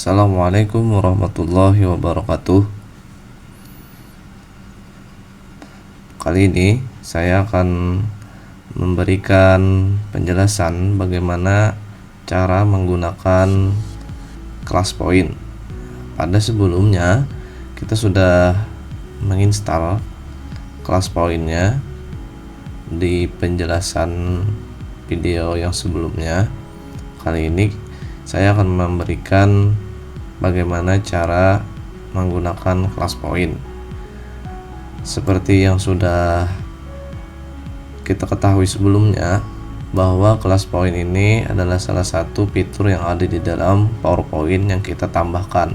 Assalamualaikum warahmatullahi wabarakatuh. Kali ini saya akan memberikan penjelasan bagaimana cara menggunakan class point. Pada sebelumnya kita sudah menginstal class point-nya di penjelasan video yang sebelumnya. Kali ini saya akan memberikan bagaimana cara menggunakan class point. Seperti yang sudah kita ketahui sebelumnya, bahwa class point ini adalah salah satu fitur yang ada di dalam PowerPoint yang kita tambahkan.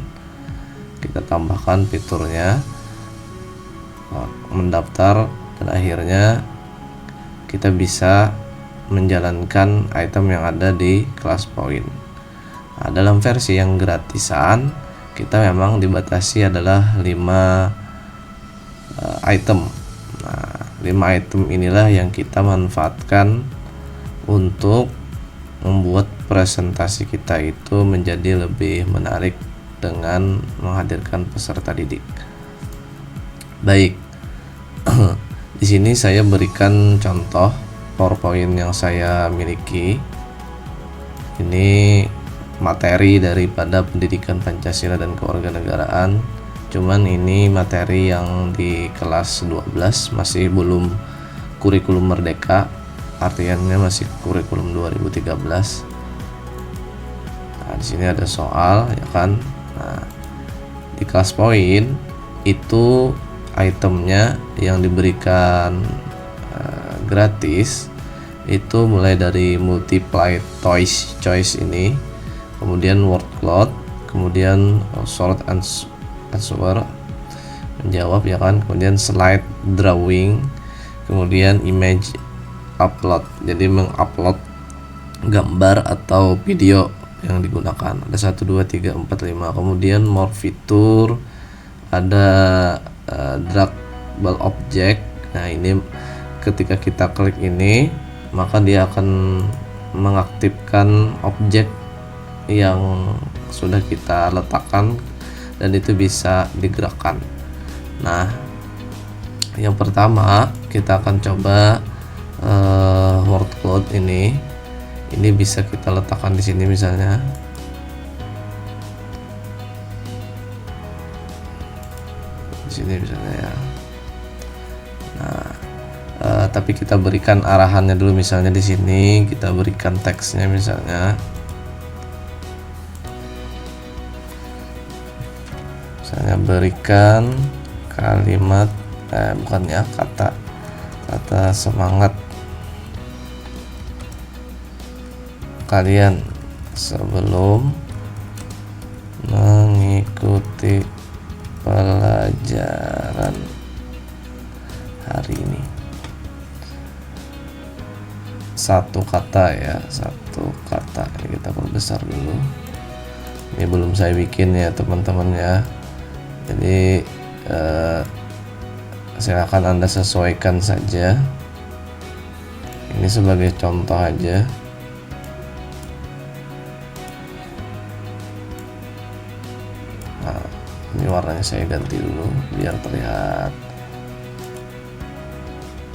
Kita tambahkan fiturnya, mendaftar, dan akhirnya kita bisa menjalankan item yang ada di class point. Nah, dalam versi yang gratisan kita memang dibatasi adalah 5 item. Nah, 5 item inilah yang kita manfaatkan untuk membuat presentasi kita itu menjadi lebih menarik dengan menghadirkan peserta didik. Baik, di sini saya berikan contoh PowerPoint yang saya miliki. Ini materi daripada pendidikan Pancasila dan kewarganegaraan, cuman ini materi yang di kelas 12, masih belum kurikulum merdeka, artinya masih kurikulum 2013. Nah, di sini ada soal, ya kan. Nah, di class point itu itemnya yang diberikan gratis itu mulai dari multiply choice ini, kemudian word cloud, kemudian short answer menjawab, ya kan, kemudian slide drawing, kemudian image upload, jadi mengupload gambar atau video yang digunakan. Ada 1, 2, 3, 4, 5. Kemudian more fitur, ada draggable object. Nah, ini ketika kita klik ini, maka dia akan mengaktifkan objek yang sudah kita letakkan dan itu bisa digerakkan. Nah, yang pertama kita akan coba word cloud ini bisa kita letakkan di sini misalnya. Di sini misalnya, ya. Nah, tapi kita berikan arahannya dulu, misalnya di sini kita berikan teksnya, misalnya berikan kalimat kata semangat kalian sebelum mengikuti pelajaran hari ini. Satu kata, ya, satu kata. Ini kita perbesar dulu. Ini belum saya bikin, ya teman-teman, ya. Jadi silakan Anda sesuaikan saja. Ini sebagai contoh aja. Nah, ini warnanya saya ganti dulu biar terlihat.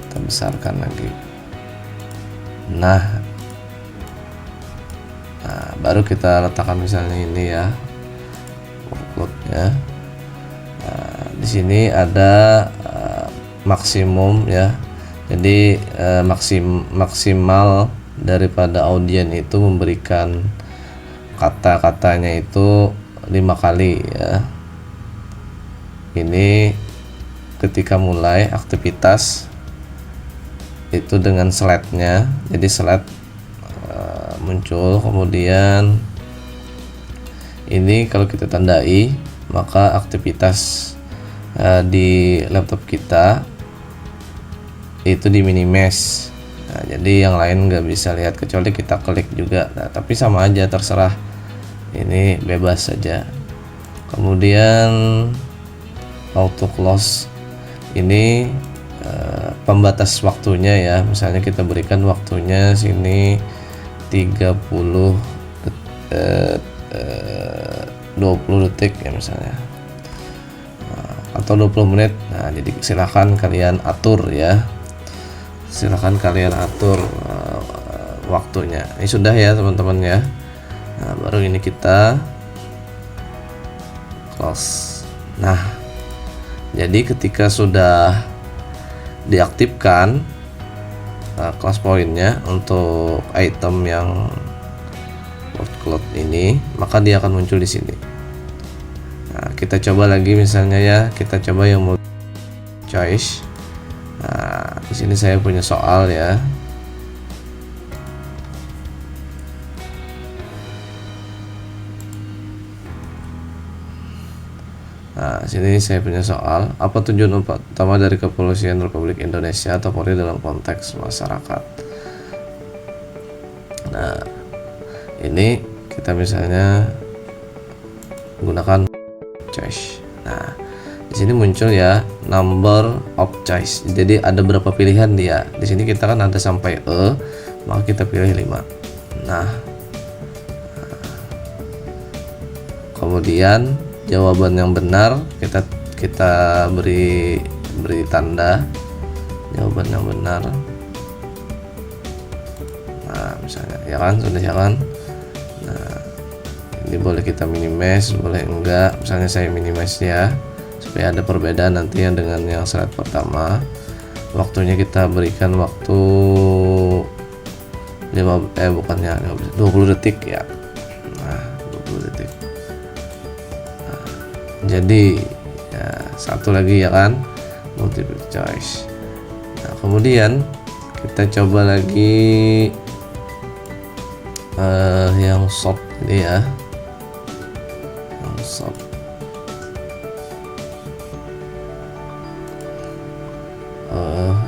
Kita besarkan lagi. Nah, baru kita letakkan misalnya ini, ya, workload-nya. Di sini ada maksimum, ya. Jadi maksimal daripada audien itu memberikan kata-katanya itu 5 kali, ya. Ini ketika mulai aktivitas itu dengan slide-nya. Jadi slide muncul, kemudian ini kalau kita tandai, maka aktivitas di laptop kita itu di minimize. Nah, jadi yang lain nggak bisa lihat kecuali kita klik juga. Nah, tapi sama aja, terserah, ini bebas saja. Kemudian auto close ini pembatas waktunya, ya. Misalnya kita berikan waktunya sini 30 20 detik ya misalnya, atau 20 menit. Nah, jadi silahkan kalian atur ya, silahkan kalian atur waktunya. Ini sudah ya teman-teman ya. Nah, baru ini kita close. Nah, jadi ketika sudah diaktifkan class point-nya untuk item yang word cloud ini, maka dia akan muncul di sini. Nah, kita coba lagi misalnya ya, kita coba yang multi choice. Nah, di sini saya punya soal ya. Nah, sini saya punya soal, apa tujuan utama dari Kepolisian Republik Indonesia atau Polri dalam konteks masyarakat. Nah, ini kita misalnya gunakan choice. Nah, di sini muncul ya number of choice. Jadi ada berapa pilihan dia. Di sini kita kan ada sampai maka kita pilih 5. Nah, kemudian jawaban yang benar kita beri tanda jawaban yang benar. Nah, misalnya ya kan, sudah ya kan. Nah, ini boleh kita minimize, boleh enggak. Misalnya saya minimize ya, supaya ada perbedaan nantinya dengan yang slide pertama. Waktunya kita berikan waktu 20 detik ya. Nah, 20 detik. Nah, jadi ya, satu lagi ya kan, multiple choice. Nah, kemudian kita coba lagi yang short ini ya, yang short.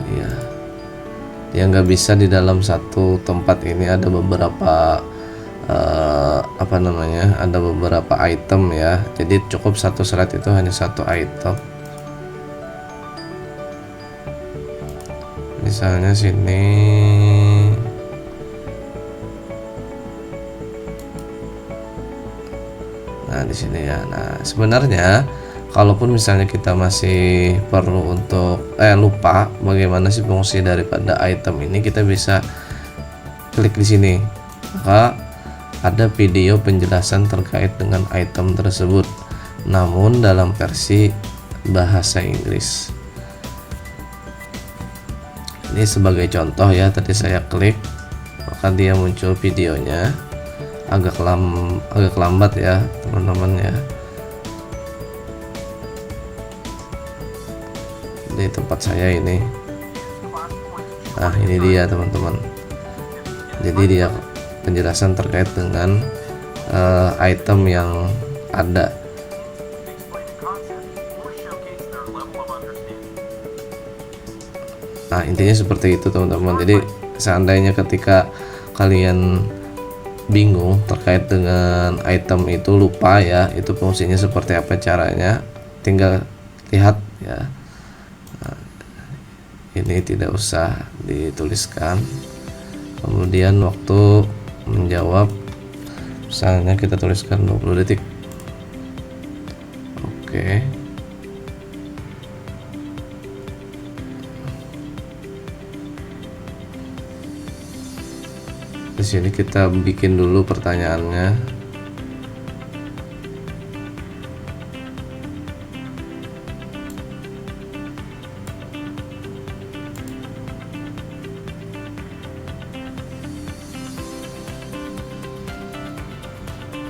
Iya, yang nggak bisa di dalam satu tempat ini ada beberapa apa namanya, ada beberapa item ya, jadi cukup satu slide itu hanya satu item. Misalnya sini nah di sini ya. Nah, sebenarnya kalaupun misalnya kita masih perlu untuk lupa bagaimana sih fungsi daripada item ini, kita bisa klik di sini, maka ada video penjelasan terkait dengan item tersebut, namun dalam versi bahasa Inggris. Ini sebagai contoh ya, tadi saya klik maka dia muncul videonya, agak lambat ya teman-teman ya. Di tempat saya ini, nah ini dia teman-teman. Jadi dia penjelasan terkait dengan item yang ada. Nah, intinya seperti itu teman-teman. Jadi seandainya ketika kalian bingung terkait dengan item itu, lupa ya itu fungsinya seperti apa caranya, tinggal lihat ya. Nah, ini tidak usah dituliskan. Kemudian waktu menjawab misalnya kita tuliskan 20 detik. Oke. Di sini kita bikin dulu pertanyaannya.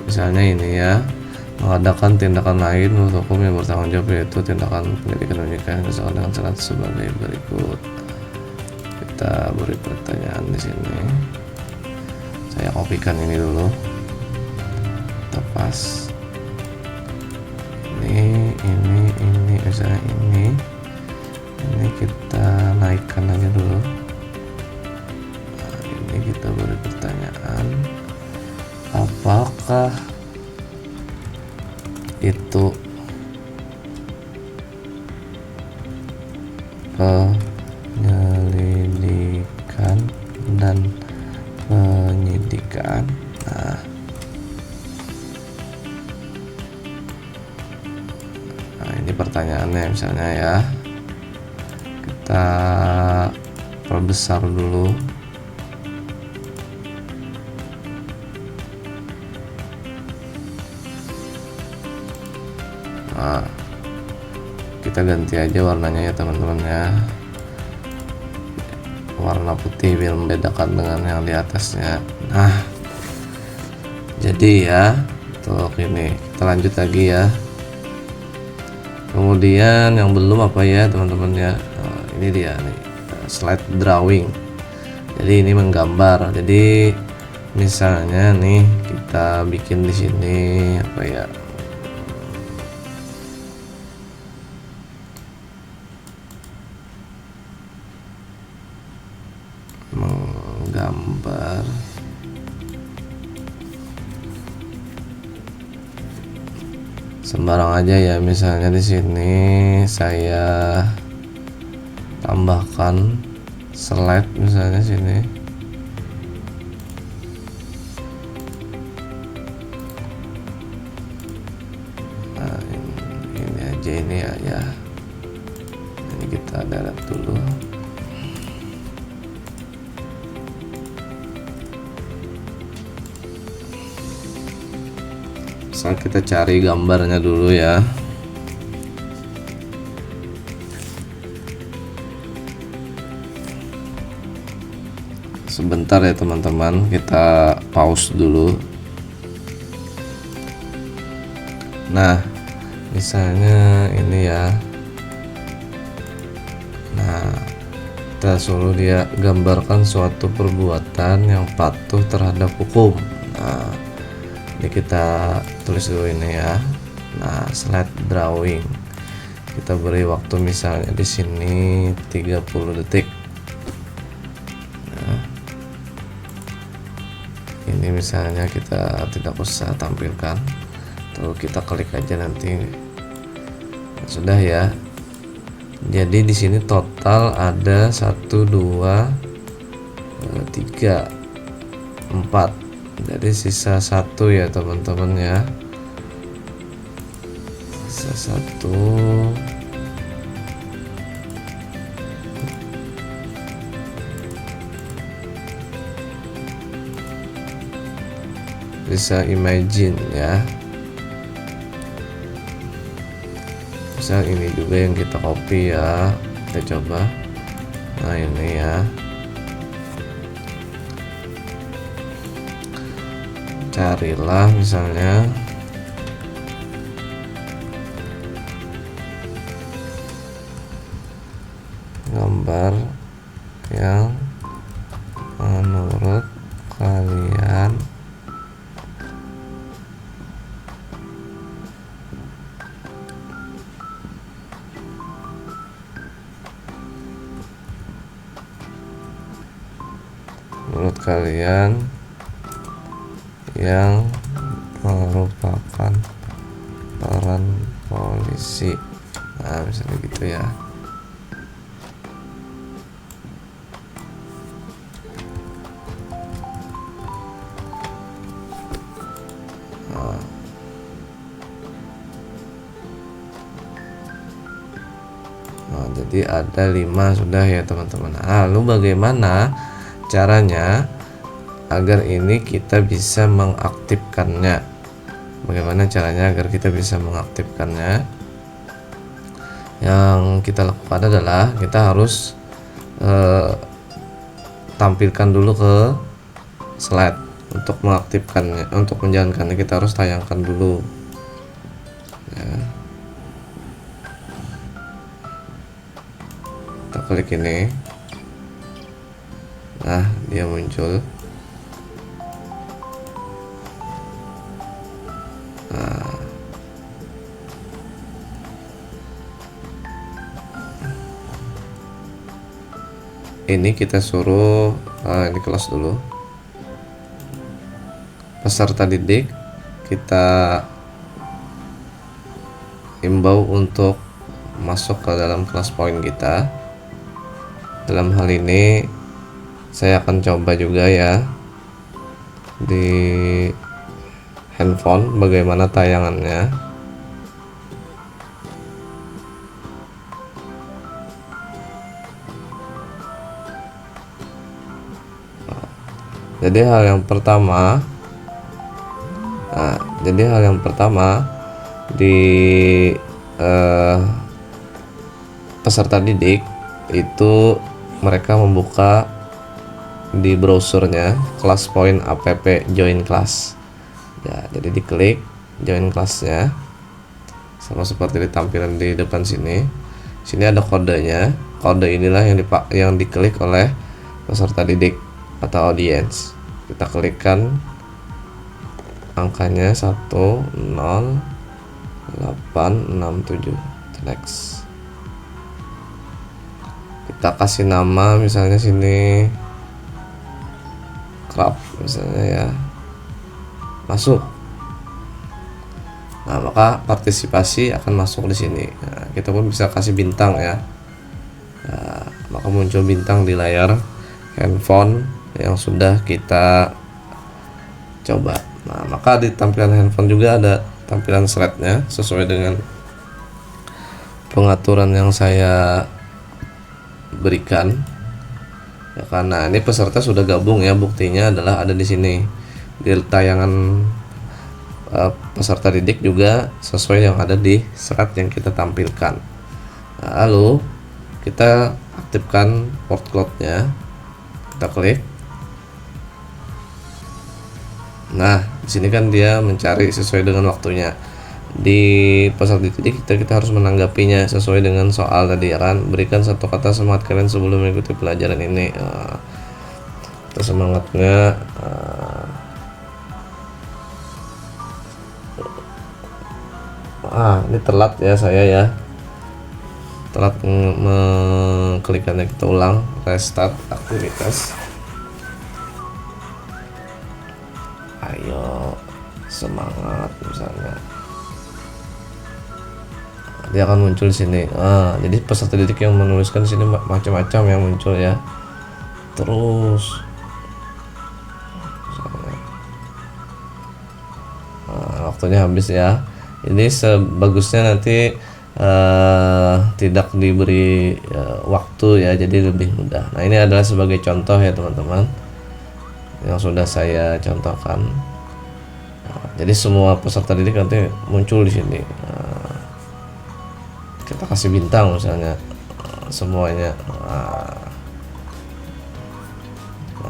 Misalnya ini ya, mengadakan tindakan lain menurut hukum yang bertanggung jawab, yaitu tindakan pendidikan pendidikan misalkan dengan syarat sebagai berikut. Kita beri pertanyaan di sini. Saya kopikan ini dulu, lepas ini misalnya ini kita naikkan aja dulu. Nah, ini kita beri pertanyaan, apakah itu penyelidikan dan penyidikan. Nah, ini pertanyaannya misalnya ya, kita perbesar dulu. Nah, kita ganti aja warnanya ya teman-teman ya, warna putih biar membedakan dengan yang di atasnya. Nah, jadi ya untuk ini kita lanjut lagi ya. Kemudian yang belum apa ya teman-teman ya, ini dia nih, slide drawing. Jadi ini menggambar. Jadi misalnya nih kita bikin di sini apa ya, menggambar sembarang aja ya. Misalnya di sini saya tambahkan slide misalnya sini. Nah, ini aja, ini ya. Ini kita delete dulu. Kita cari gambarnya dulu ya. Sebentar ya teman-teman, kita pause dulu. Nah, misalnya ini ya. Nah, kita suruh dia gambarkan suatu perbuatan yang patuh terhadap hukum. Nah, ini kita tulis dulu ini ya. Nah, slide drawing kita beri waktu misalnya di sini 30 detik. Nah, ini misalnya kita tidak usah tampilkan, tuh kita klik aja nanti. Nah, sudah ya. Jadi di sini total ada 1 2 3 4. Jadi sisa 1 ya teman-teman ya, sisa 1. Bisa imagine ya, misal ini juga yang kita copy ya, kita coba. Nah ini ya, carilah misalnya gambar yang menurut kalian yang merupakan peran polisi. Nah misalnya gitu ya. Nah, jadi ada 5 sudah ya teman-teman. Lalu bagaimana caranya agar ini kita bisa mengaktifkannya? Bagaimana caranya agar kita bisa mengaktifkannya? Yang kita lakukan adalah kita harus tampilkan dulu ke slide. Untuk mengaktifkannya, untuk menjalankannya kita harus tayangkan dulu ya. Kita klik ini. Nah dia muncul. Nah, ini kita suruh ini kelas dulu, peserta didik kita imbau untuk masuk ke dalam kelas poin kita. Dalam hal ini saya akan coba juga ya di handphone bagaimana tayangannya. jadi hal yang pertama di peserta didik itu mereka membuka di browsernya ClassPoint app join class ya. Jadi diklik join classnya, sama seperti ditampilan di depan sini. Sini ada kodenya. Kode inilah yang diklik oleh peserta didik atau audience. Kita klikkan angkanya 10867, next. Kita kasih nama, misalnya sini crop misalnya ya, masuk. Nah, maka partisipasi akan masuk di sini. Nah, kita pun bisa kasih bintang ya. Nah, maka muncul bintang di layar handphone yang sudah kita coba. Nah, maka di tampilan handphone juga ada tampilan slide-nya sesuai dengan pengaturan yang saya berikan. Ya, karena ini peserta sudah gabung ya, buktinya adalah ada di sini di tayangan peserta didik juga sesuai yang ada di slide yang kita tampilkan. Nah, lalu kita aktifkan port cloud-nya, kita klik. Nah, di sini kan dia mencari sesuai dengan waktunya. Di peserta didik kita harus menanggapinya sesuai dengan soal tadi ya kan. Berikan satu kata semangat kalian sebelum mengikuti pelajaran ini. Semangatnya ini telat ya saya ya. Telat mengklikannya, kita ulang, restart aktivitas. Ayo semangat misalnya. Dia akan muncul di sini. Jadi peserta didik yang menuliskan di sini macam-macam yang muncul ya. Terus misalnya, waktunya habis ya. Ini sebagusnya nanti tidak diberi waktu ya, jadi lebih mudah. Nah, ini adalah sebagai contoh ya teman-teman yang sudah saya contohkan. Jadi semua peserta didik nanti muncul di sini. Kita kasih bintang misalnya semuanya.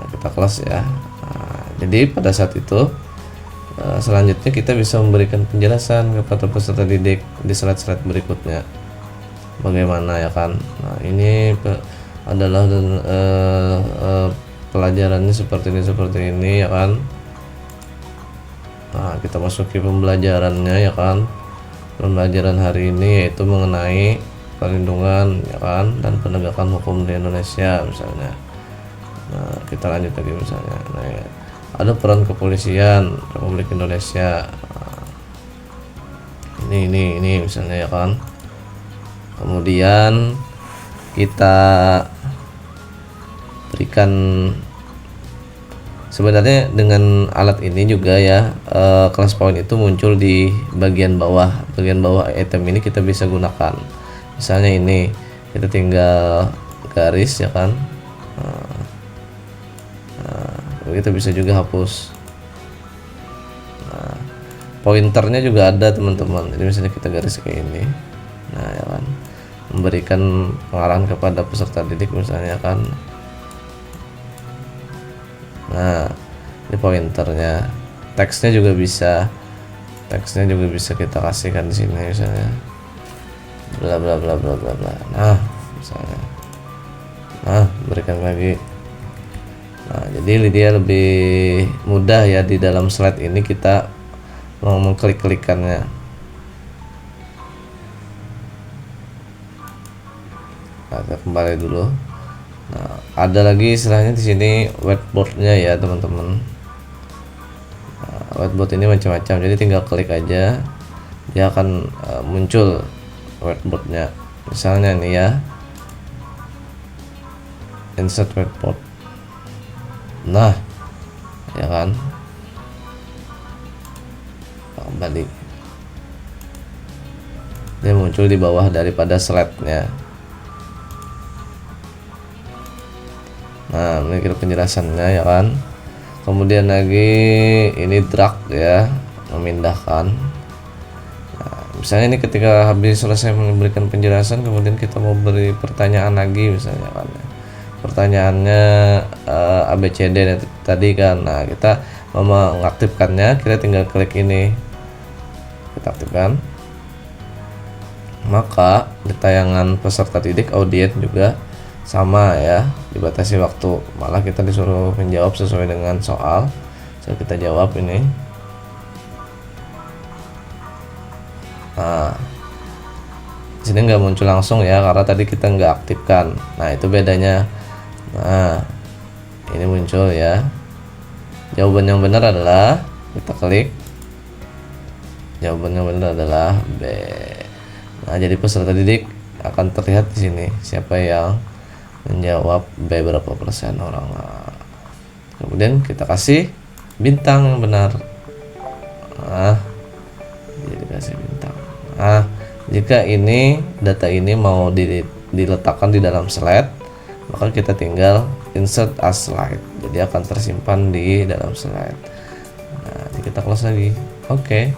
Kita kelas ya. Jadi pada saat itu selanjutnya kita bisa memberikan penjelasan kepada peserta didik di slide-slide berikutnya. Bagaimana ya kan? Nah, ini adalah pelajarannya seperti ini ya kan. Nah, kita masuki pembelajarannya ya kan. Pembelajaran hari ini yaitu mengenai perlindungan ya kan dan penegakan hukum di Indonesia misalnya. Nah, kita lanjut lagi misalnya. Nah, ya, ada peran kepolisian Republik Indonesia. Ini misalnya ya kan. Kemudian kita berikan, sebenarnya dengan alat ini juga ya, ClassPoint itu muncul di bagian bawah item ini kita bisa gunakan. Misalnya ini kita tinggal garis ya kan. Kita bisa juga hapus. Nah, pointernya juga ada teman-teman. Jadi misalnya kita garis kayak ini, nah ya kan, memberikan pengarahan kepada peserta didik misalnya kan. Nah, ini pointernya. Teksnya juga bisa kita kasihkan di sini misalnya. Bla bla bla bla bla bla. Nah, misalnya. Nah, berikan lagi. Nah, jadi dia lebih mudah ya di dalam slide ini kita mau mengklik-klikannya. Nah, kita kembali dulu. Nah, ada lagi istilahnya di sini whiteboardnya ya teman-teman. Nah, whiteboard ini macam-macam, jadi tinggal klik aja, dia akan muncul whiteboardnya. Misalnya nih ya, insert whiteboard. Nah, ya kan, kembali dia muncul di bawah daripada slide-nya. Nah, ini kira penjelasannya ya kan. kemudian lagi ini drag ya, memindahkan. Nah, misalnya ini ketika habis selesai memberikan penjelasan, kemudian kita mau beri pertanyaan lagi misalnya kan, pertanyaannya ABCD tadi kan. Nah, kita mau mengaktifkannya, kita tinggal klik ini, kita aktifkan. Maka di tayangan peserta didik audien juga sama ya, dibatasi waktu, malah kita disuruh menjawab sesuai dengan soal. So, kita jawab ini. Nah, di sini nggak muncul langsung ya, karena tadi kita nggak aktifkan. Nah, itu bedanya. Nah, ini muncul ya. Jawaban yang benar adalah, kita klik. Jawaban yang benar adalah B. Nah, jadi peserta didik akan terlihat di sini siapa yang menjawab B berapa persen orang. Kemudian kita kasih bintang yang benar. Nah, jadi kasih bintang. Nah, jika ini data ini mau diletakkan di dalam slide, maka kita tinggal insert as slide. Jadi akan tersimpan di dalam slide. Nah, kita close lagi. Oke.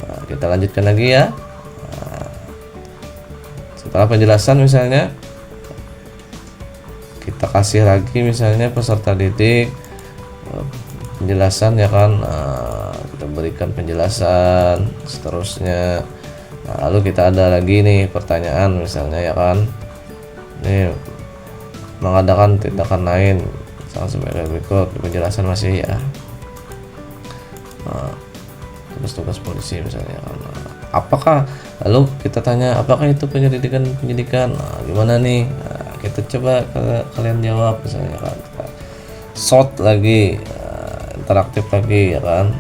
Nah, kita lanjutkan lagi ya. Nah, setelah penjelasan misalnya, kita kasih lagi misalnya peserta didik penjelasan ya kan. Nah, kita berikan penjelasan seterusnya. Nah, lalu kita ada lagi nih pertanyaan misalnya ya kan, ini mengadakan tindakan lain misalnya sebagai berikut. Di penjelasan masih ya, tugas-tugas polisi misalnya kan. Apakah, lalu kita tanya apakah itu penyidikan. Nah, gimana nih? Nah, kita coba kalian jawab misalnya kan, kita short lagi, interaktif lagi ya kan.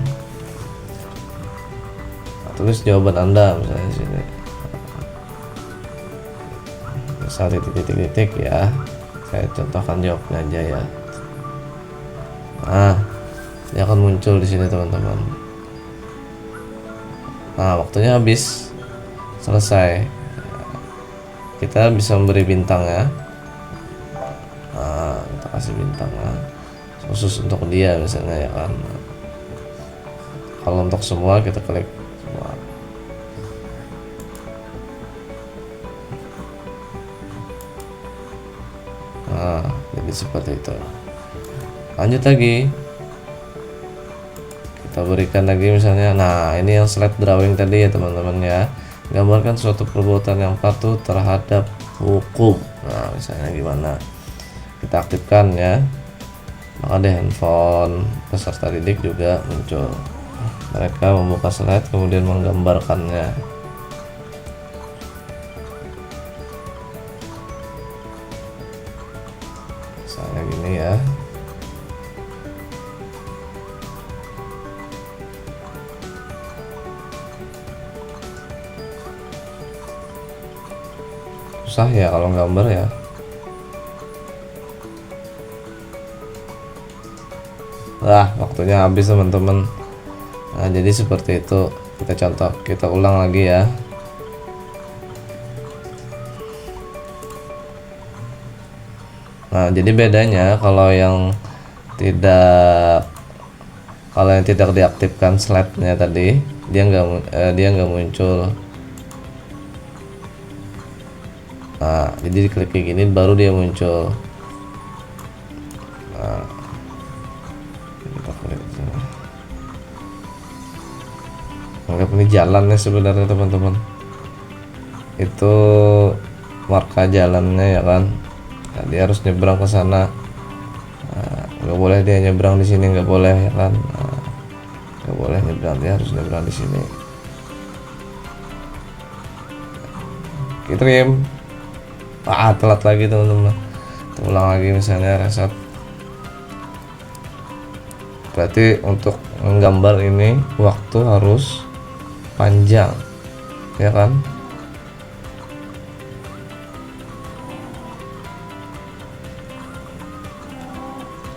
Nah, tulis jawaban Anda misalnya di sini, misal titik ya, saya contohkan jawabnya aja ya. Nah, ini akan muncul di sini teman-teman. Nah, waktunya habis, selesai. Kita bisa memberi bintang ya. Nah, kita kasih bintang ya, khusus untuk dia misalnya ya kan. Kalau untuk semua kita klik semua. Nah, jadi seperti itu. Lanjut lagi, kita berikan lagi misalnya. Nah, ini yang slide drawing tadi ya teman-teman ya, gambarkan suatu perbuatan yang patuh terhadap hukum. Nah, misalnya gimana, kita aktifkan ya, maka di handphone peserta didik juga muncul. Mereka membuka slide kemudian menggambarkannya. Misalnya gini ya. Susah ya kalau gambar ya. Lah, waktunya habis teman-teman. Nah, jadi seperti itu. Kita ulang lagi ya. Nah, jadi bedanya kalau yang tidak diaktifkan slide-nya tadi, dia nggak muncul. Nah, jadi diklik kayak gini baru dia muncul. Nah, kita klik sini. Anggap ini jalannya sebenarnya teman-teman. Itu marka jalannya ya kan. Nah, dia harus nyebrang ke sana. Nah, nggak boleh dia nyebrang di sini, nggak boleh ya kan. Nah, nggak boleh nyebrang, dia harus nyebrang di sini. Kirim. Telat lagi teman-teman. Ulang lagi misalnya reset. Berarti untuk menggambar ini waktu harus panjang ya kan.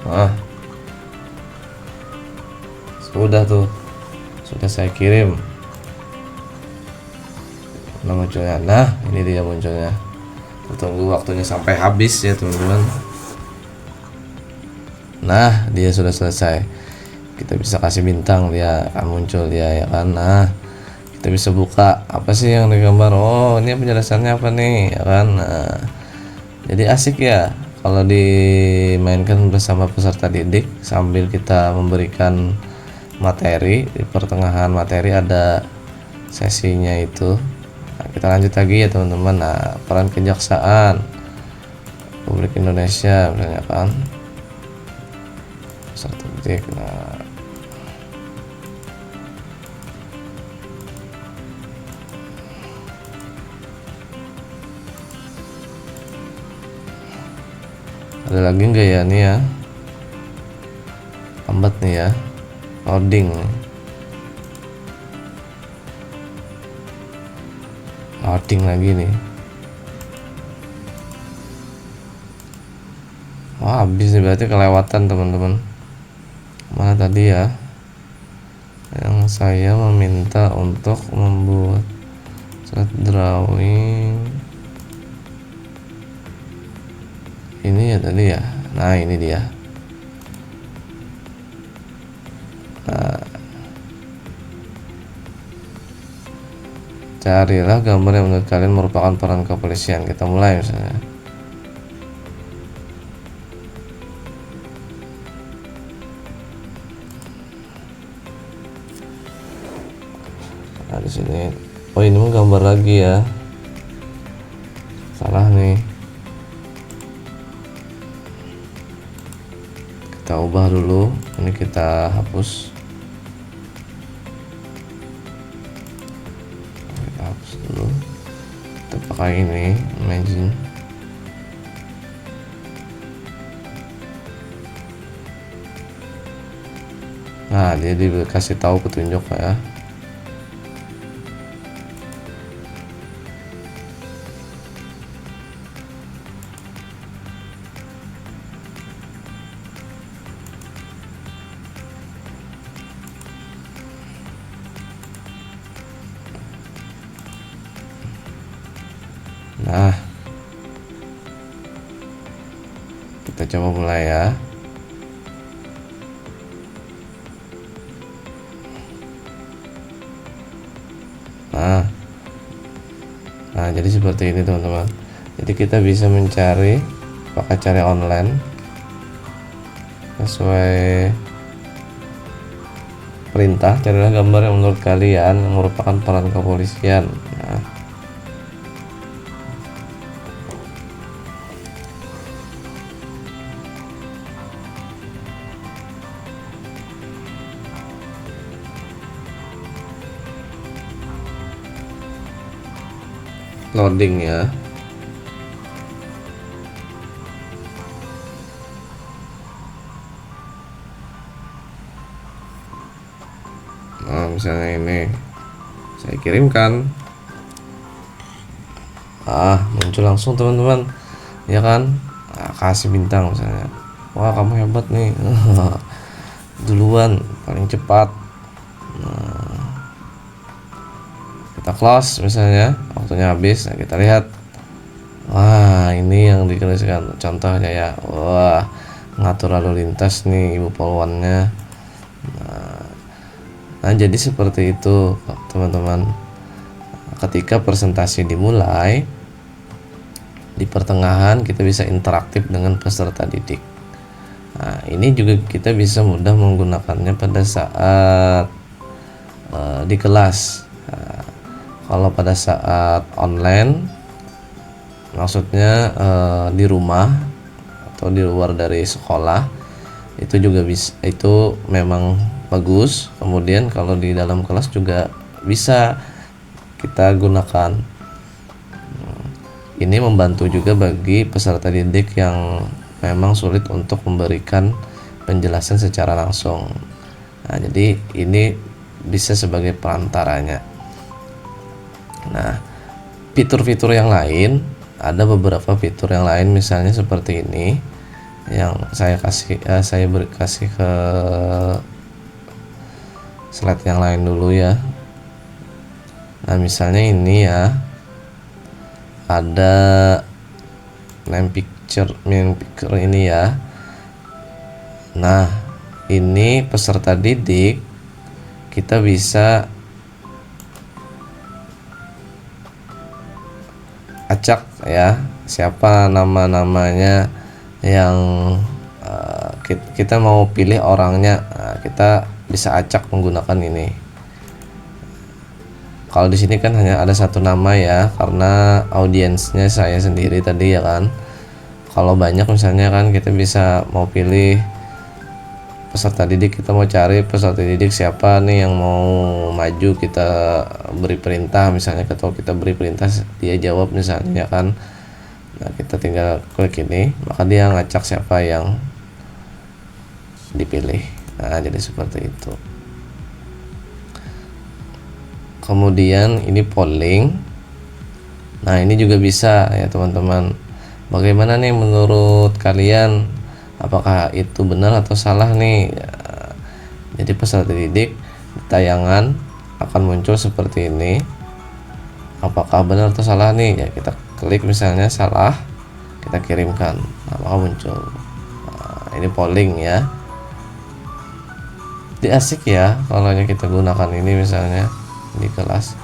Nah, sudah tuh, sudah saya kirim. Nah, munculnya. Nah, ini dia munculnya. Tunggu waktunya sampai habis ya teman-teman. Nah, dia sudah selesai. Kita bisa kasih bintang, dia akan muncul dia ya kan. Nah, kita bisa buka apa sih yang digambar. Oh, ini penjelasannya apa nih ya kan. Nah, jadi asik ya kalau dimainkan bersama peserta didik sambil kita memberikan materi. Di pertengahan materi ada sesinya itu. Nah, kita lanjut lagi ya teman-teman. Nah, peran kejaksaan Republik Indonesia misalnya kan. Peserta didik. Nah, ada lagi enggak ya nih ya, lambat nih ya loading lagi nih. Wah, habis nih berarti kelewatan teman-teman. Mana tadi ya yang saya meminta untuk membuat set drawing ini ya tadi ya. Nah, ini dia. Nah, carilah gambar yang menurut kalian merupakan peran kepolisian. Kita mulai misalnya. Nah, di sini. Oh, ini mah gambar lagi ya. Salah nih. Kita ubah dulu. Ini kita hapus. Kita hapus dulu. Kita pakai ini, Imagine. Nah, dia dikasih tahu petunjuk ya. Nah, kita coba mulai ya. Nah, jadi seperti ini teman-teman. Jadi kita bisa mencari pakai cari online sesuai perintah. Carilah gambar yang menurut kalian merupakan peran kepolisian. Nah, loading ya. Nah, misalnya ini saya kirimkan, muncul langsung teman-teman ya kan. Kasih bintang misalnya. Wah, kamu hebat nih. Duluan paling cepat. Kita close misalnya, waktunya habis. Nah, kita lihat. Wah, ini yang dituliskan contohnya ya. Wah, ngatur lalu lintas nih ibu polwannya. Nah, jadi seperti itu teman-teman. Ketika presentasi dimulai, di pertengahan kita bisa interaktif dengan peserta didik. Nah, ini juga kita bisa mudah menggunakannya pada saat di kelas. Nah, kalau pada saat online, maksudnya di rumah atau di luar dari sekolah, itu juga bisa, itu memang bagus. Kemudian kalau di dalam kelas juga bisa kita gunakan. Ini membantu juga bagi peserta didik yang memang sulit untuk memberikan penjelasan secara langsung. Nah, jadi ini bisa sebagai perantaranya. Nah, fitur-fitur yang lain, ada beberapa fitur yang lain, misalnya seperti ini yang saya kasih ke slide yang lain dulu ya. Nah, misalnya ini ya, ada main picture ini ya. Nah, ini peserta didik kita bisa acak ya, siapa nama-namanya yang kita mau pilih orangnya. Nah, kita bisa acak menggunakan ini. Kalau di sini kan hanya ada satu nama ya, karena audiensnya saya sendiri tadi ya kan. Kalau banyak misalnya kan kita bisa mau pilih peserta didik, kita mau cari peserta didik siapa nih yang mau maju, kita beri perintah misalnya, atau kita beri perintah dia jawab misalnya ya kan. Nah, kita tinggal klik ini, maka dia ngacak siapa yang dipilih. Nah, jadi seperti itu. Kemudian ini polling. Nah, ini juga bisa ya teman-teman. Bagaimana nih menurut kalian, apakah itu benar atau salah nih? Jadi peserta didik di tayangan akan muncul seperti ini. Apakah benar atau salah nih? Ya, kita klik misalnya salah, kita kirimkan, nah, maka muncul. Nah, ini polling ya. Ini asik ya kalau kita gunakan ini misalnya di kelas.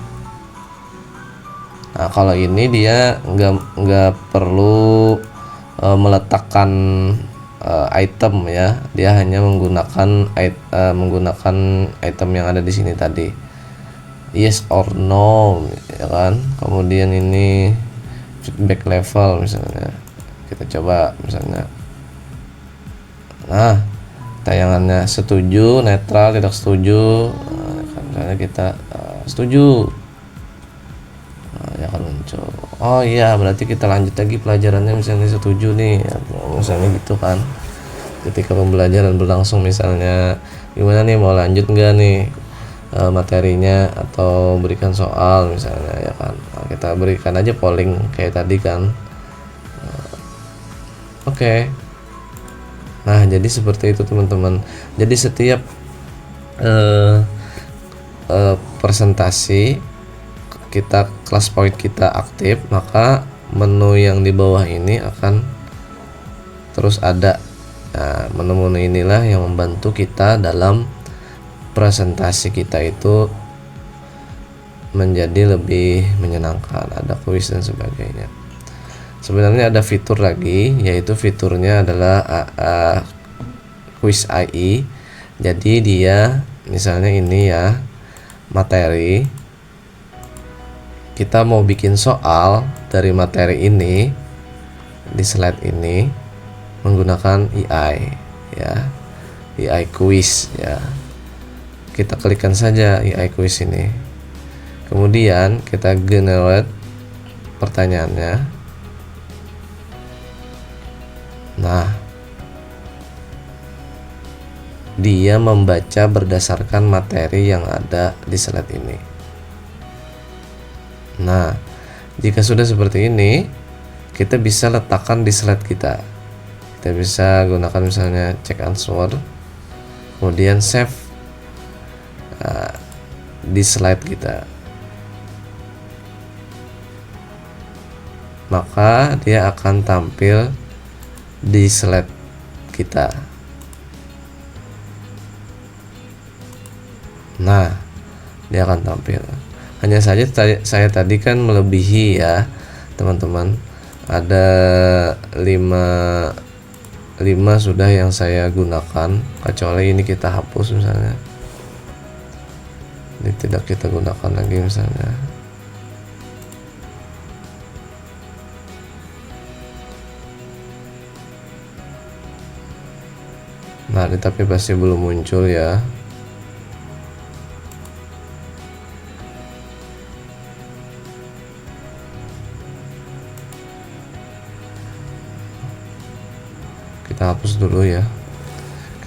Nah, kalau ini dia nggak perlu meletakkan item ya, dia hanya menggunakan item yang ada di sini tadi, yes or no ya kan. Kemudian ini feedback level misalnya, kita coba misalnya. Nah, tayangannya setuju, netral, tidak setuju. Nah, misalnya kita setuju, nah, ya akan muncul. Oh iya, berarti kita lanjut lagi pelajarannya misalnya setuju nih ya, misalnya gitu kan. Ketika pembelajaran berlangsung misalnya, gimana nih, mau lanjut nggak nih materinya atau berikan soal misalnya ya kan. Nah, kita berikan aja polling kayak tadi kan. Oke. Nah, jadi seperti itu teman-teman. Jadi setiap presentasi kita, kelas point kita aktif, maka menu yang di bawah ini akan terus ada. Nah, menu-menu inilah yang membantu kita dalam presentasi kita itu menjadi lebih menyenangkan. Ada kuis dan sebagainya. Sebenarnya ada fitur lagi, yaitu fiturnya adalah quiz AI. Jadi dia misalnya ini ya, materi, kita mau bikin soal dari materi ini di slide ini menggunakan AI ya, AI quiz ya. Kita klikkan saja AI quiz ini, kemudian kita generate pertanyaannya. Nah, dia membaca berdasarkan materi yang ada di slide ini. Nah, jika sudah seperti ini, kita bisa letakkan di slide kita. Kita bisa gunakan misalnya check answer, kemudian save di slide kita. Maka dia akan tampil di slide kita. Nah, dia akan tampil. Hanya saja saya tadi kan melebihi ya teman-teman, ada 5 sudah yang saya gunakan, kecuali ini kita hapus misalnya, ini tidak kita gunakan lagi misalnya. Nah, ini tapi pasti belum muncul ya. Kita hapus dulu ya,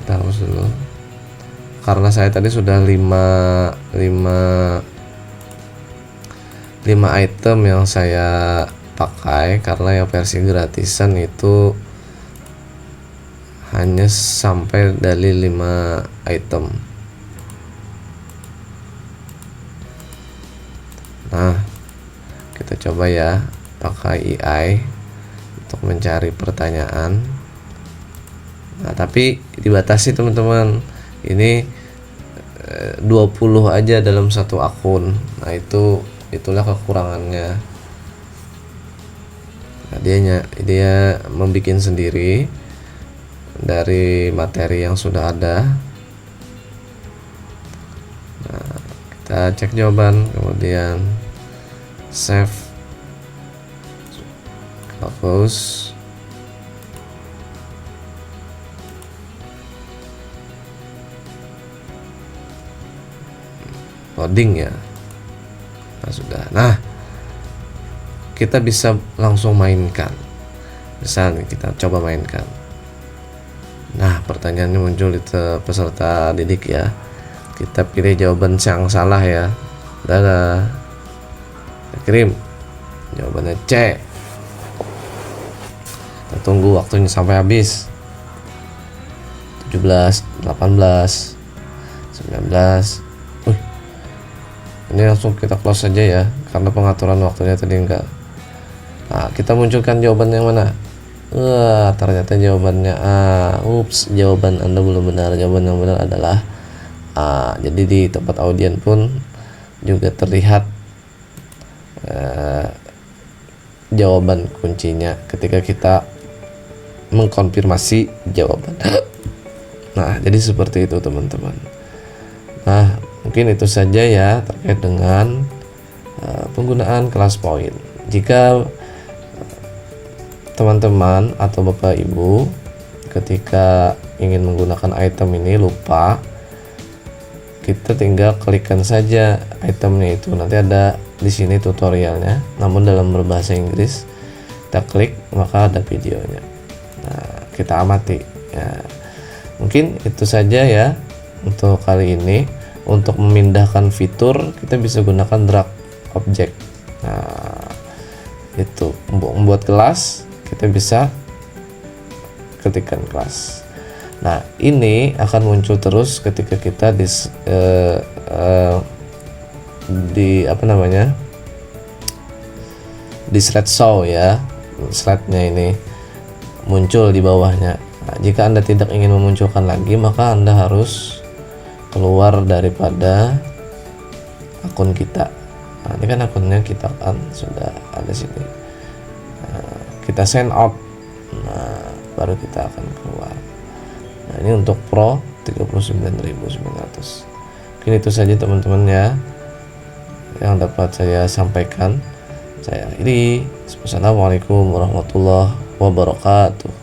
kita hapus dulu karena saya tadi sudah 5 item yang saya pakai, karena yang versi gratisan itu hanya sampai dari 5 item. Nah, kita coba ya pakai AI untuk mencari pertanyaan. Nah, tapi dibatasi teman-teman. Ini 20 aja dalam satu akun. Nah, itulah kekurangannya. Nah, dia membuat sendiri dari materi yang sudah ada. Nah, kita cek jawaban, kemudian save, close. Loading ya. Nah, sudah. Nah, kita bisa langsung mainkan. Misalnya kita coba mainkan. Nah, pertanyaannya muncul di peserta didik ya. Kita pilih jawaban yang salah ya. Dadah. Kita kirim. Jawabannya C. Kita tunggu waktunya sampai habis. 17, 18, 19. Ini langsung kita close saja ya, karena pengaturan waktunya tadi enggak. Nah, kita munculkan jawaban yang mana? Wah, ternyata jawabannya A. Ups, jawaban Anda belum benar. Jawaban yang benar adalah A. Jadi di tempat audien pun juga terlihat jawaban kuncinya ketika kita mengkonfirmasi jawaban. Nah, jadi seperti itu teman-teman. Nah, mungkin itu saja ya terkait dengan penggunaan kelas poin. Jika teman-teman atau Bapak Ibu ketika ingin menggunakan item ini lupa, kita tinggal klikkan saja itemnya itu. Nanti ada di sini tutorialnya, namun dalam berbahasa Inggris. Kita klik maka ada videonya. Nah, kita amati ya. Mungkin itu saja ya untuk kali ini. Untuk memindahkan fitur kita bisa gunakan drag object. Nah, itu membuat kelas kita bisa ketikkan kelas. Nah, ini akan muncul terus ketika kita di slide show ya. Slide-nya ini muncul di bawahnya. Nah, jika Anda tidak ingin memunculkan lagi, maka Anda harus keluar daripada akun kita. Nah, ini kan akunnya kita kan sudah ada sini. Nah, kita sign out. Nah, baru kita akan keluar. Nah, ini untuk Pro 39.900. Mungkin itu saja teman-teman ya yang dapat saya sampaikan. Saya akhiri. Wassalamualaikum warahmatullahi wabarakatuh.